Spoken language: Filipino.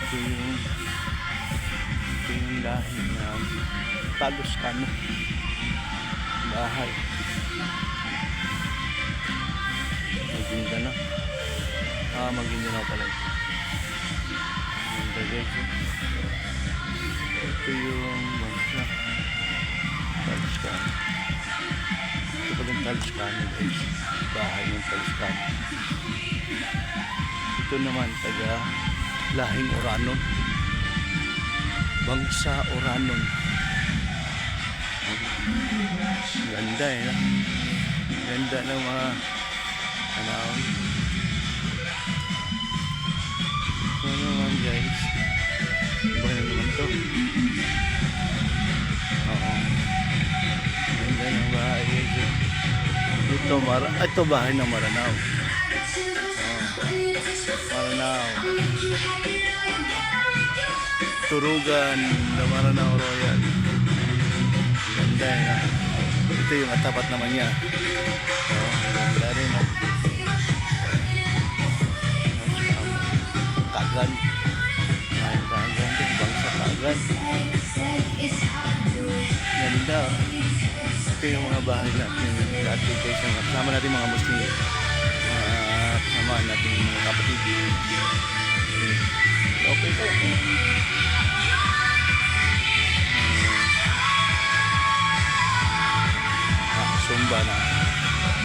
Ito yung lahi ng Taluskano bahay. Maguindanao. Maguindanao pala ito. Guys, ito yung bangsa Taluskano. Ito pala yung Taluskano guys, bahay ng Taluskano. Ito naman taga lahing Oranon, bangsa Oranon. Ganda no? Ganda ng mga tanawin. Ito naman guys, iba na naman to. Oo, ganda ng bahay guys. Ito bahay ng Maranao. Maranao, Turugan na Maranao Royal. Ganda na. Ito yung atapat naman niya. Ganda rin. Kagan. Kagan din. Bangsa Kagan. Ganda. Ito yung mga bahay natin. Dati guys, kasama natin mga Muslim. Kasama natin mga kapatid. Okay po.